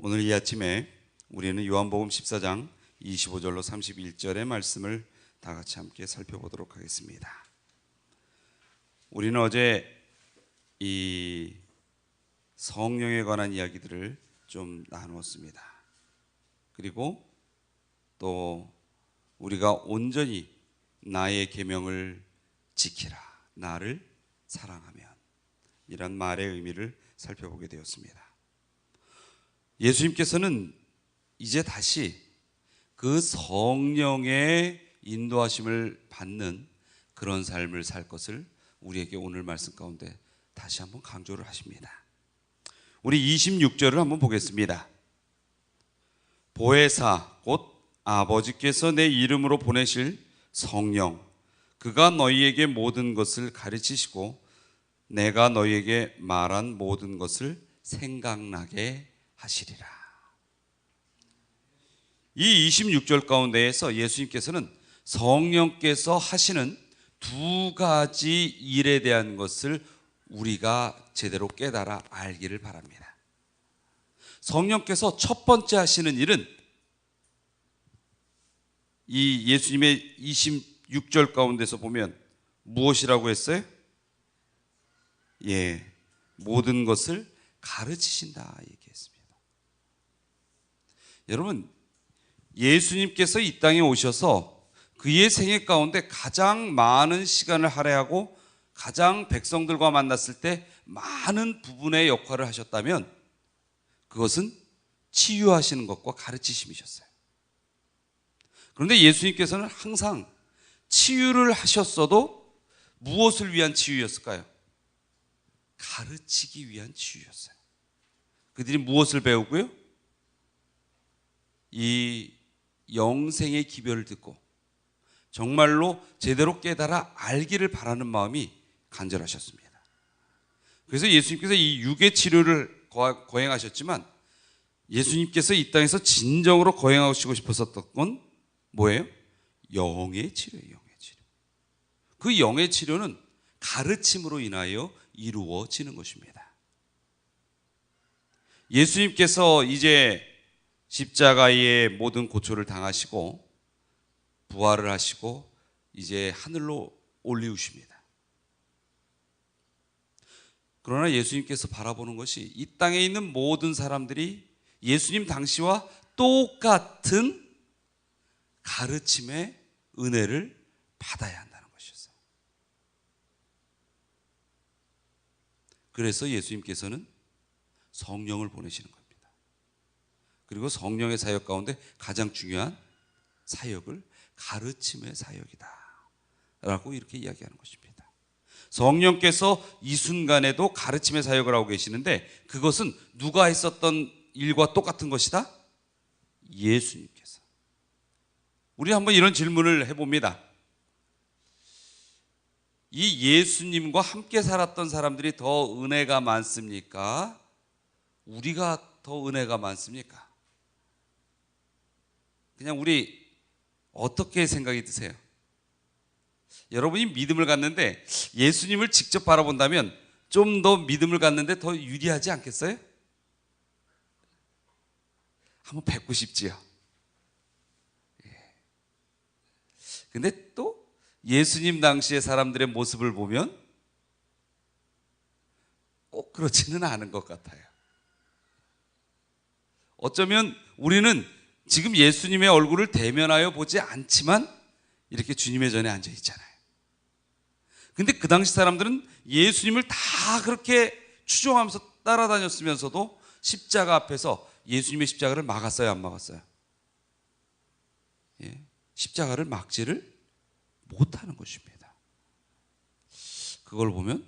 오늘 이 아침에 우리는 요한복음 14장 25절로 31절의 말씀을 다 같이 함께 살펴보도록 하겠습니다. 우리는 어제 이 성령에 관한 이야기들을 좀 나누었습니다. 그리고 또 우리가 온전히 나의 계명을 지키라, 나를 사랑하면, 이런 말의 의미를 살펴보게 되었습니다. 예수님께서는 이제 다시 그 성령의 인도하심을 받는 그런 삶을 살 것을 우리에게 오늘 말씀 가운데 다시 한번 강조를 하십니다. 우리 26절을 한번 보겠습니다. 보혜사 곧 아버지께서 내 이름으로 보내실 성령, 그가 너희에게 모든 것을 가르치시고 내가 너희에게 말한 모든 것을 생각나게 하시리라. 이 26절 가운데에서 예수님께서는 성령께서 하시는 두 가지 일에 대한 것을 우리가 제대로 깨달아 알기를 바랍니다. 성령께서 첫 번째 하시는 일은 이 예수님의 26절 가운데서 보면 무엇이라고 했어요? 모든 것을 가르치신다 얘기했습니다. 여러분, 예수님께서 이 땅에 오셔서 그의 생애 가운데 가장 많은 시간을 할애하고 가장 백성들과 만났을 때 많은 부분의 역할을 하셨다면 그것은 치유하시는 것과 가르치심이셨어요. 그런데 예수님께서는 항상 치유를 하셨어도 무엇을 위한 치유였을까요? 가르치기 위한 치유였어요. 그들이 무엇을 배우고요? 이 영생의 기별을 듣고 정말로 제대로 깨달아 알기를 바라는 마음이 간절하셨습니다. 그래서 예수님께서 이 육의 치료를 거행하셨지만 예수님께서 이 땅에서 진정으로 거행하시고 싶었었던 건 뭐예요? 영의 치료예요. 영의 치료. 그 영의 치료는 가르침으로 인하여 이루어지는 것입니다. 예수님께서 이제 십자가의 모든 고초를 당하시고 부활을 하시고 이제 하늘로 올리우십니다. 그러나 예수님께서 바라보는 것이 이 땅에 있는 모든 사람들이 예수님 당시와 똑같은 가르침의 은혜를 받아야 한다는 것이었어요. 그래서 예수님께서는 성령을 보내시는 겁니다. 그리고 성령의 사역 가운데 가장 중요한 사역을 가르침의 사역이다 라고 이렇게 이야기하는 것입니다. 성령께서 이 순간에도 가르침의 사역을 하고 계시는데 그것은 누가 했었던 일과 똑같은 것이다? 예수님께서. 우리 한번 이런 질문을 해봅니다. 이 예수님과 함께 살았던 사람들이 더 은혜가 많습니까? 우리가 더 은혜가 많습니까? 그냥 우리 어떻게 생각이 드세요? 여러분이 믿음을 갖는데 예수님을 직접 바라본다면 좀 더 믿음을 갖는데 더 유리하지 않겠어요? 한번 뵙고 싶지요. 근데 또 예수님 당시의 사람들의 모습을 보면 꼭 그렇지는 않은 것 같아요. 어쩌면 우리는 지금 예수님의 얼굴을 대면하여 보지 않지만 이렇게 주님의 전에 앉아 있잖아요. 근데 그 당시 사람들은 예수님을 다 그렇게 추종하면서 따라다녔으면서도 십자가 앞에서 예수님의 십자가를 막았어요, 안 막았어요? 십자가를 막지를 못하는 것입니다. 그걸 보면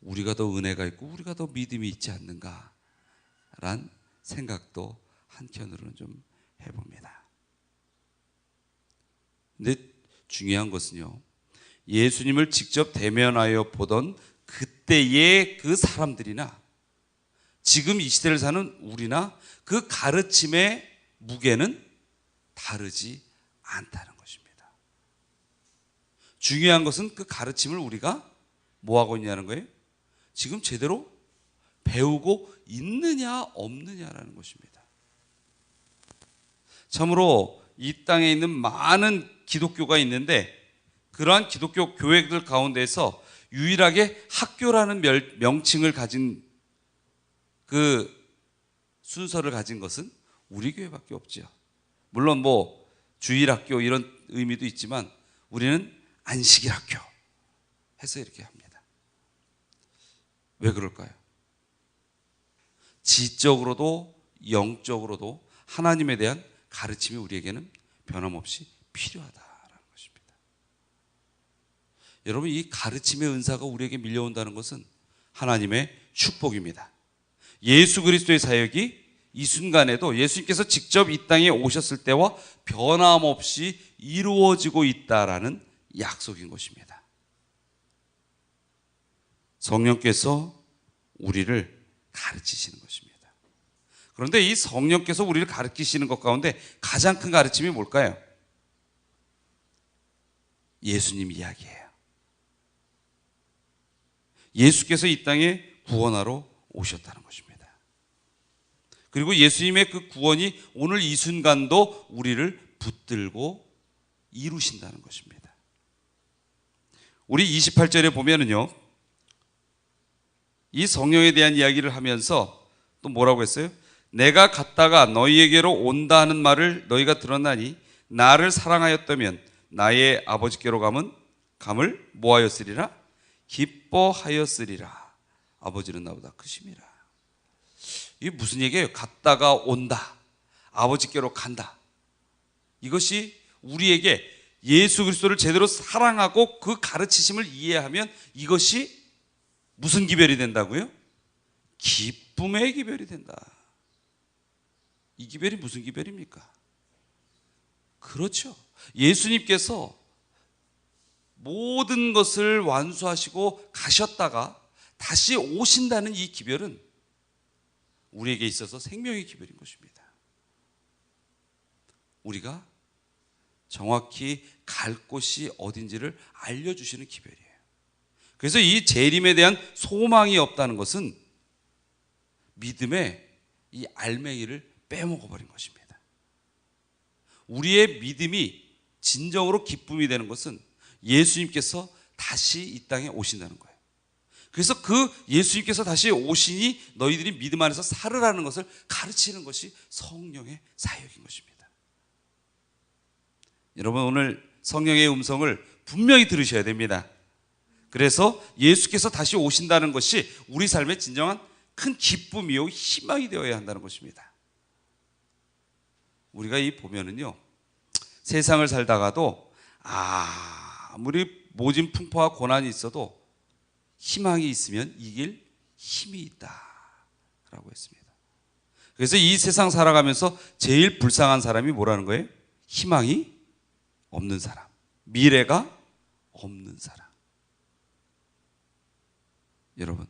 우리가 더 은혜가 있고 우리가 더 믿음이 있지 않는가란 생각도 한켠으로는 좀 해봅니다. 근데 중요한 것은요, 예수님을 직접 대면하여 보던 그때의 그 사람들이나 지금 이 시대를 사는 우리나 그 가르침의 무게는 다르지 않다는 것입니다. 중요한 것은 그 가르침을 우리가 뭐하고 있냐는 거예요? 지금 제대로 배우고 있느냐 없느냐라는 것입니다. 참으로 이 땅에 있는 많은 기독교가 있는데 그러한 기독교 교회들 가운데서 유일하게 학교라는 명칭을 가진 그 순서를 가진 것은 우리 교회밖에 없지요. 물론 뭐 주일학교 이런 의미도 있지만 우리는 안식일 학교 해서 이렇게 합니다. 왜 그럴까요? 지적으로도 영적으로도 하나님에 대한 가르침이 우리에게는 변함없이 필요하다라는 것입니다. 여러분, 이 가르침의 은사가 우리에게 밀려온다는 것은 하나님의 축복입니다. 예수 그리스도의 사역이 이 순간에도 예수님께서 직접 이 땅에 오셨을 때와 변함없이 이루어지고 있다라는 약속인 것입니다. 성령께서 우리를 가르치시는 것입니다. 그런데 이 성령께서 우리를 가르치시는 것 가운데 가장 큰 가르침이 뭘까요? 예수님 이야기예요. 예수께서 이 땅에 구원하러 오셨다는 것입니다. 그리고 예수님의 그 구원이 오늘 이 순간도 우리를 붙들고 이루신다는 것입니다. 우리 28절에 보면은요, 이 성령에 대한 이야기를 하면서 또 뭐라고 했어요? 내가 갔다가 너희에게로 온다 하는 말을 너희가 들었나니 나를 사랑하였다면 나의 아버지께로 감을 뭐하였으리라? 기뻐하였으리라. 아버지는 나보다 크심이라. 이게 무슨 얘기예요? 갔다가 온다, 아버지께로 간다. 이것이 우리에게 예수 그리스도를 제대로 사랑하고 그 가르치심을 이해하면 이것이 무슨 기별이 된다고요? 기쁨의 기별이 된다. 이 기별이 무슨 기별입니까? 그렇죠. 예수님께서 모든 것을 완수하시고 가셨다가 다시 오신다는 이 기별은 우리에게 있어서 생명의 기별인 것입니다. 우리가 정확히 갈 곳이 어딘지를 알려주시는 기별이에요. 그래서 이 재림에 대한 소망이 없다는 것은 믿음의 이 알맹이를 빼먹어버린 것입니다. 우리의 믿음이 진정으로 기쁨이 되는 것은 예수님께서 다시 이 땅에 오신다는 거예요. 그래서 그 예수님께서 다시 오시니 너희들이 믿음 안에서 살으라는 것을 가르치는 것이 성령의 사역인 것입니다. 여러분, 오늘 성령의 음성을 분명히 들으셔야 됩니다. 그래서 예수께서 다시 오신다는 것이 우리 삶의 진정한 큰 기쁨이요 희망이 되어야 한다는 것입니다. 우리가 이 보면은요, 세상을 살다가도 아무리 모진 풍파와 고난이 있어도 희망이 있으면 이길 힘이 있다라고 했습니다. 그래서 이 세상 살아가면서 제일 불쌍한 사람이 뭐라는 거예요? 희망이 없는 사람, 미래가 없는 사람. 여러분,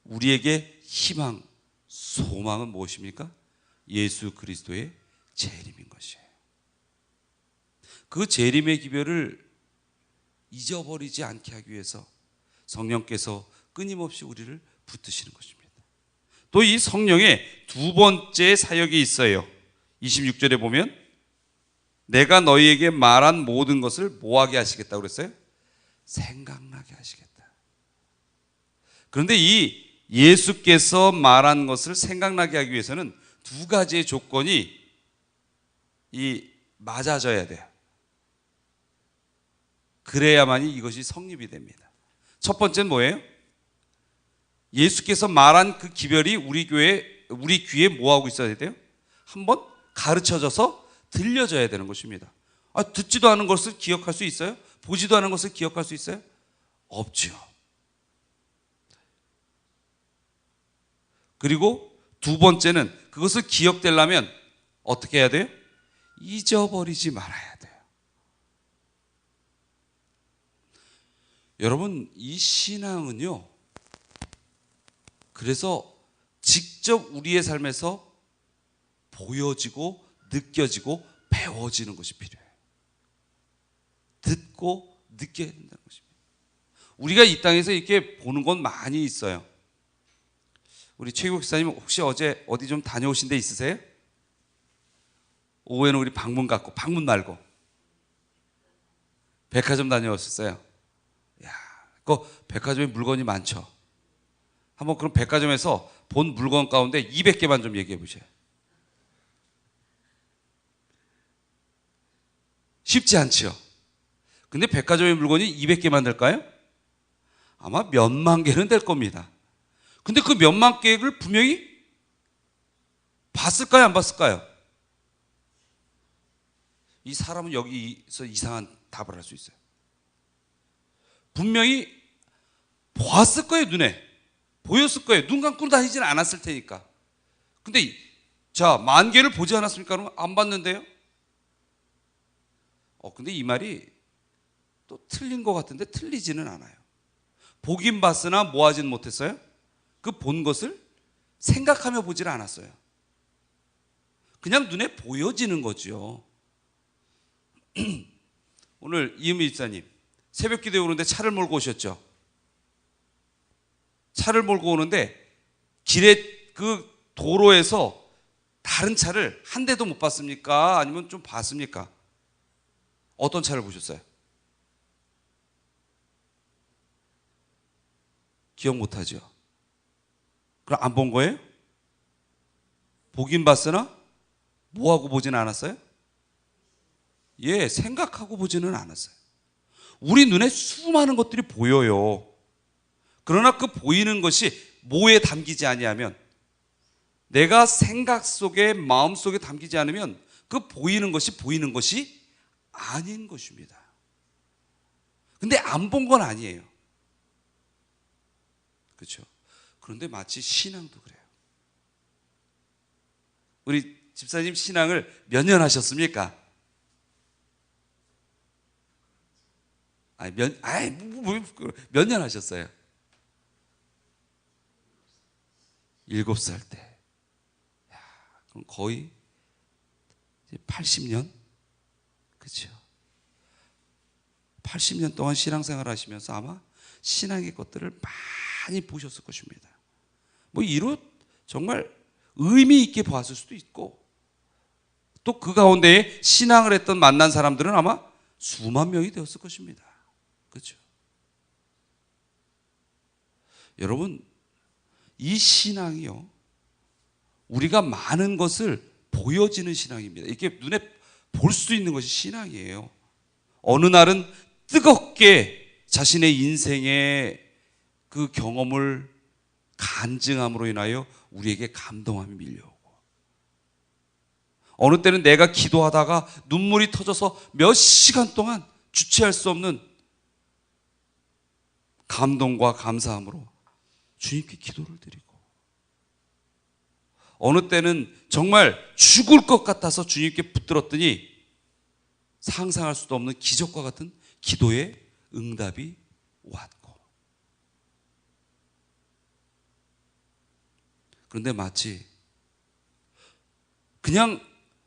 우리에게 희망, 소망은 무엇입니까? 예수 그리스도의 재림인 것이에요. 그 재림의 기별을 잊어버리지 않게 하기 위해서 성령께서 끊임없이 우리를 붙드시는 것입니다. 또 이 성령의 두 번째 사역이 있어요. 26절에 보면 내가 너희에게 말한 모든 것을 뭐하게 하시겠다고 그랬어요? 생각나게 하시겠다. 그런데 이 예수께서 말한 것을 생각나게 하기 위해서는 두 가지의 조건이 맞아져야 돼요. 그래야만이 이것이 성립이 됩니다. 첫 번째는 뭐예요? 예수께서 말한 그 기별이 우리 귀에 뭐하고 있어야 돼요? 한번 가르쳐져서 들려져야 되는 것입니다. 듣지도 않은 것을 기억할 수 있어요? 보지도 않은 것을 기억할 수 있어요? 없죠. 그리고 두 번째는 그것을 기억되려면 어떻게 해야 돼요? 잊어버리지 말아야 돼요. 여러분, 이 신앙은요, 그래서 직접 우리의 삶에서 보여지고 느껴지고 배워지는 것이 필요해요. 듣고 느껴야 된다는 것입니다. 우리가 이 땅에서 이렇게 보는 건 많이 있어요. 우리 최국 목사님 혹시 어제 어디 좀 다녀오신 데 있으세요? 오후에는 우리 방문 갔고, 방문 말고 백화점 다녀왔었어요. 야, 그 백화점에 물건이 많죠. 한번 그럼 백화점에서 본 물건 가운데 200개만 좀 얘기해 보세요. 쉽지 않죠. 근데 백화점의 물건이 200개만 될까요? 아마 몇만 개는 될 겁니다. 근데 그 몇만 개를 분명히 봤을까요? 안 봤을까요? 이 사람은 여기서 이상한 답을 할 수 있어요. 분명히 보았을 거예요. 눈에 보였을 거예요. 눈 감고 다니지는 않았을 테니까. 근데 자, 10,000개를 보지 않았습니까? 그러면 안 봤는데요. 근데 이 말이 또 틀린 것 같은데 틀리지는 않아요. 보긴 봤으나 뭐 하진 못했어요? 그 본 것을 생각하며 보지를 않았어요. 그냥 눈에 보여지는 거죠. 오늘 이은미 집사님 새벽 기도에 오는데 차를 몰고 오셨죠. 차를 몰고 오는데 길에 그 도로에서 다른 차를 한 대도 못 봤습니까? 아니면 좀 봤습니까? 어떤 차를 보셨어요? 기억 못하죠. 그럼 안 본 거예요? 보긴 봤으나 뭐하고 보지는 않았어요? 예, 생각하고 보지는 않았어요. 우리 눈에 수많은 것들이 보여요. 그러나 그 보이는 것이 뭐에 담기지 아니하면, 내가 생각 속에 마음 속에 담기지 않으면 그 보이는 것이 아닌 것입니다. 근데 안 본 건 아니에요. 그렇죠? 그런데 마치 신앙도 그래요. 우리 집사님 신앙을 몇 년 하셨습니까? 몇 년 하셨어요? 7살 때. 야, 그럼 거의 80년? 그렇죠? 80년 동안 신앙생활 하시면서 아마 신앙의 것들을 많이 보셨을 것입니다. 뭐 이로 정말 의미 있게 보았을 수도 있고, 또 그 가운데에 신앙을 했던 만난 사람들은 아마 수만 명이 되었을 것입니다. 그렇죠? 여러분, 이 신앙이요, 우리가 많은 것을 보여지는 신앙입니다. 이렇게 눈에 볼 수 있는 것이 신앙이에요. 어느 날은 뜨겁게 자신의 인생의 그 경험을 간증함으로 인하여 우리에게 감동함이 밀려오고, 어느 때는 내가 기도하다가 눈물이 터져서 몇 시간 동안 주체할 수 없는 감동과 감사함으로 주님께 기도를 드리고, 어느 때는 정말 죽을 것 같아서 주님께 붙들었더니 상상할 수도 없는 기적과 같은 기도의 응답이 왔고, 그런데 마치 그냥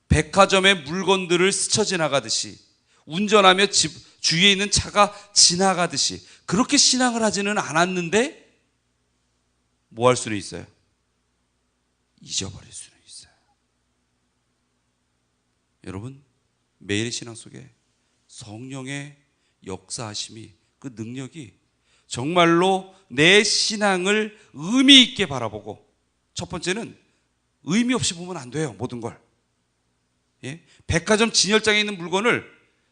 백화점의 물건들을 스쳐 지나가듯이, 운전하며 집 주위에 있는 차가 지나가듯이 그렇게 신앙을 하지는 않았는데 뭐 할 수는 있어요? 잊어버릴 수는 있어요. 여러분, 매일의 신앙 속에 성령의 역사하심이, 그 능력이 정말로 내 신앙을 의미 있게 바라보고, 첫 번째는 의미 없이 보면 안 돼요. 모든 걸. 예? 백화점 진열장에 있는 물건을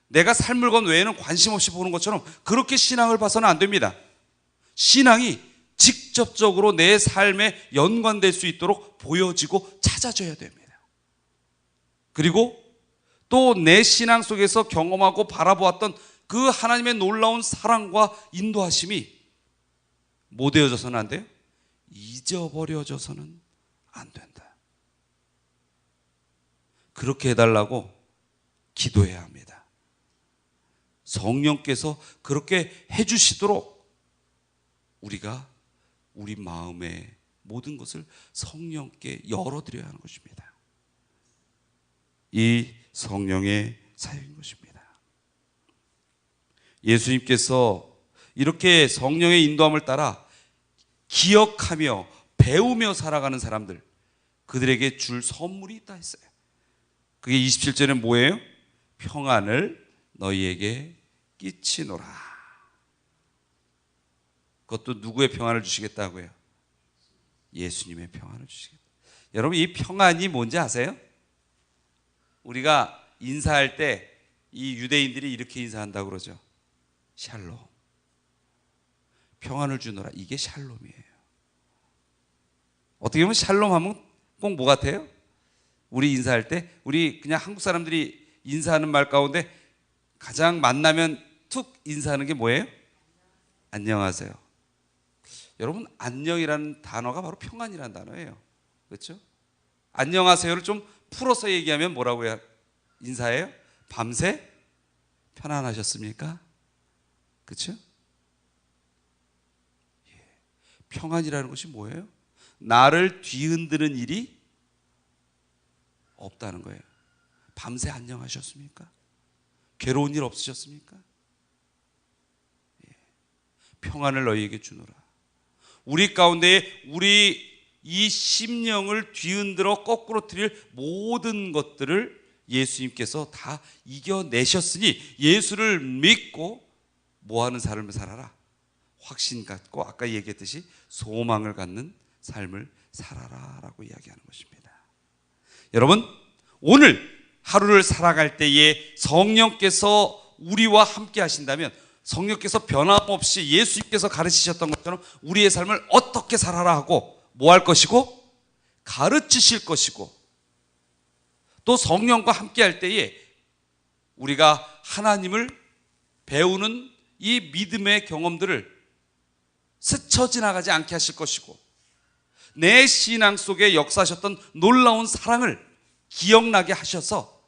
내가 살 물건 외에는 관심 없이 보는 것처럼 그렇게 신앙을 봐서는 안 됩니다. 신앙이 직접적으로 내 삶에 연관될 수 있도록 보여지고 찾아져야 됩니다. 그리고 또 내 신앙 속에서 경험하고 바라보았던 그 하나님의 놀라운 사랑과 인도하심이 뭐 되어져서는 안 돼요? 잊어버려져서는 안 된다. 그렇게 해달라고 기도해야 합니다. 성령께서 그렇게 해주시도록 우리가 우리 마음의 모든 것을 성령께 열어드려야 하는 것입니다. 이 성령의 사역인 것입니다. 예수님께서 이렇게 성령의 인도함을 따라 기억하며 배우며 살아가는 사람들, 그들에게 줄 선물이 있다 했어요. 그게 27절에 뭐예요? 평안을 너희에게 끼치노라. 그것도 누구의 평안을 주시겠다고요? 예수님의 평안을 주시겠다. 여러분, 이 평안이 뭔지 아세요? 우리가 인사할 때 이 유대인들이 이렇게 인사한다고 그러죠. 샬롬. 평안을 주노라. 이게 샬롬이에요. 어떻게 보면 샬롬 하면 꼭 뭐 같아요? 우리 인사할 때, 우리 그냥 한국 사람들이 인사하는 말 가운데 가장 만나면 툭 인사하는 게 뭐예요? 안녕하세요. 여러분, 안녕이라는 단어가 바로 평안이라는 단어예요. 그렇죠? 안녕하세요를 좀 풀어서 얘기하면 뭐라고 인사해요? 밤새 편안하셨습니까? 그렇죠? 평안이라는 것이 뭐예요? 나를 뒤흔드는 일이 없다는 거예요. 밤새 안녕하셨습니까? 괴로운 일 없으셨습니까? 평안을 너희에게 주노라. 우리 가운데 우리 이 심령을 뒤흔들어 거꾸로 틀릴 모든 것들을 예수님께서 다 이겨내셨으니 예수를 믿고 뭐하는 삶을 살아라? 확신 갖고 아까 얘기했듯이 소망을 갖는 삶을 살아라 라고 이야기하는 것입니다. 여러분, 오늘 하루를 살아갈 때에 성령께서 우리와 함께 하신다면, 성령께서 변함없이 예수님께서 가르치셨던 것처럼 우리의 삶을 어떻게 살아라 하고 뭐 할 것이고 가르치실 것이고, 또 성령과 함께 할 때에 우리가 하나님을 배우는 이 믿음의 경험들을 스쳐 지나가지 않게 하실 것이고, 내 신앙 속에 역사하셨던 놀라운 사랑을 기억나게 하셔서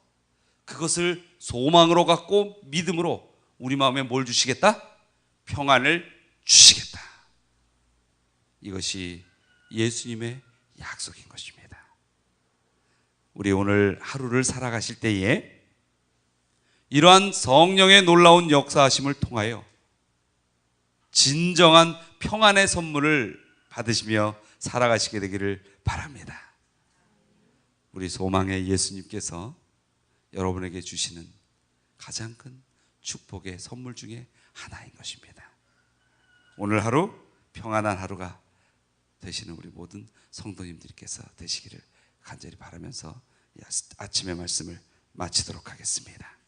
그것을 소망으로 갖고 믿음으로 우리 마음에 뭘 주시겠다? 평안을 주시겠다. 이것이 예수님의 약속인 것입니다. 우리 오늘 하루를 살아가실 때에 이러한 성령의 놀라운 역사하심을 통하여 진정한 평안의 선물을 받으시며 살아가시게 되기를 바랍니다. 우리 소망의 예수님께서 여러분에게 주시는 가장 큰 축복의 선물 중에 하나인 것입니다. 오늘 하루 평안한 하루가 되시는 우리 모든 성도님들께서 되시기를 간절히 바라면서 아침의 말씀을 마치도록 하겠습니다.